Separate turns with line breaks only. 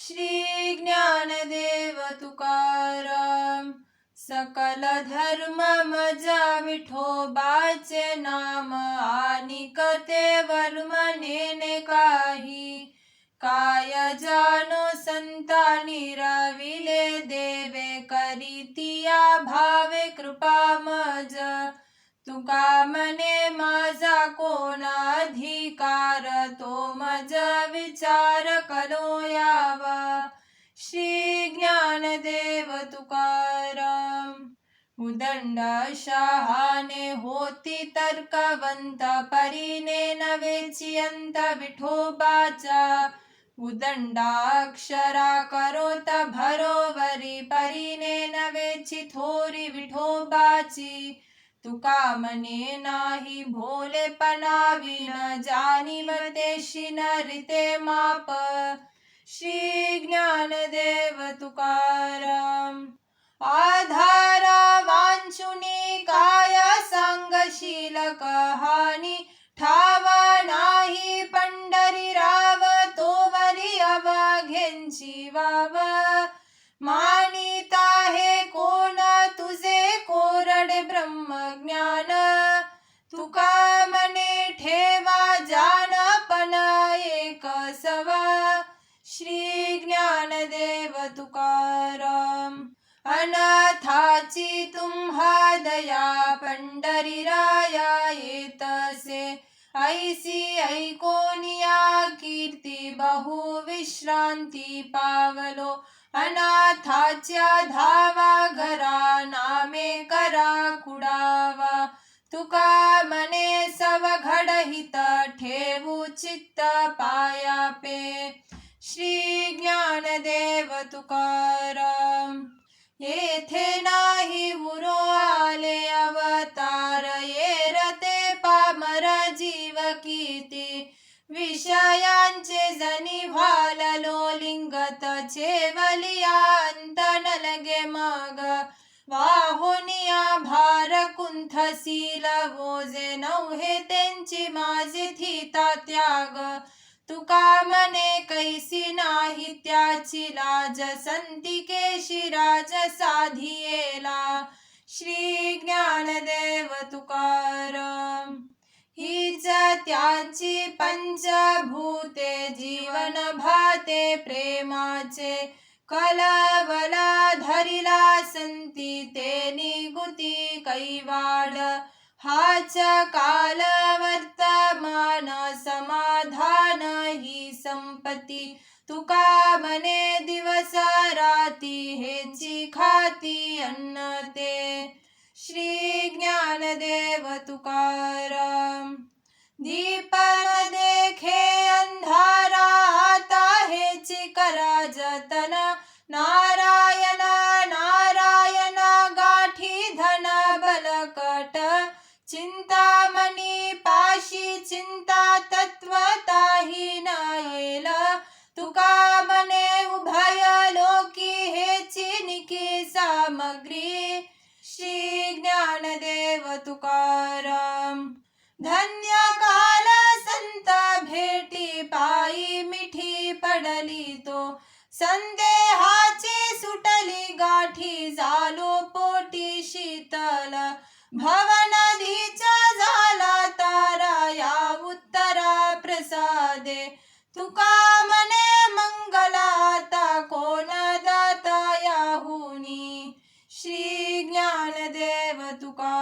श्री ज्ञानदेव तुकाराम. सकल धर्म मजा विठोबाचे नाम, आनिक ते वर्म नेने काही. काय जानो संतानी रविले देवे, करीतिया भावे कृपा मज. तुका मने माझा कोण अधिकार, तो मज विचार कलो यावा. श्री ज्ञानदेव तुकाराम. उदंड शहाणे होती तर्कवंत, परीने नवेचियंत विठोबाचा. उदंडाक्षरा करोत भरोवरी, परीने नवेची थोरी विठोबाची. तुका मने नाही भोलेपणा विन, जाणीवते रीते माप. श्री ज्ञानदेव तुकाराम. आधार वांछुनी काय सांगशील कहाणी, ठावा नाही पंढरी राव, तोवरी अवघ्यांची वाव. मानित आहे कोण तुझे कोरडे ब्रह्मज्ञान, तुका मने ठेवा जानपण एक सव. श्री ज्ञानदेव तुकाराम. अनाथाची तुम्हा दया, पंढरी राया येतसे. ऐसी ऐकोनिया कीर्ती, बहुविश्रांती पावलो. अनाथाच्या धावा घरा, नामे करा कुडावा. तुका मने सवघड हित, ठेवू चित्त पायापे. श्री ज्ञानदेव तुकाराम. येथे नाही उरो आले अवतार, येरते पामर जीव किती. विषयांचे जनी भाललो लिंगत, छेवलिया अंत न लगे मग. वाहुनिया भार कुंथसील, ओझे नव्हे त्यांची माझे थिता त्याग. तुका मने कैसी नाही त्याची लाज, संतिकेशी राज साधियेला. श्री ज्ञानदेव तुकाराम. हीच त्याची पंचभूते, जीवन भाते प्रेमाचे. कलवला धरिला संती, ते निगुती कैवाड. हाच काल वर्तमान, समाधान ही संपत्ती. तुका मने दिवस राती, हेची खाती अन्न ते. श्री ज्ञानदेव तुकाराम. दीप न देखे अंधारा, आता हेची करा जतन. नारायण नारायण गाठी धन बलकट. चिंतामणी पाशी चिंता, तत्वताही न येल. तुका मने उभय लोकी, हेची निकी सामग्री. श्री ज्ञानदेव तुकाराम. धन्य काल संत भेटी, पायी मिठी पडली तो. संदेहाची सुटली गाठी, झालो पोटी शीतल. भवनदीचा झाला तारा, या उत्तरा प्रसादे. तुका मने मंगला आता, कोण दाता याहुनी. श्री ज्ञानदेव तुकाराम.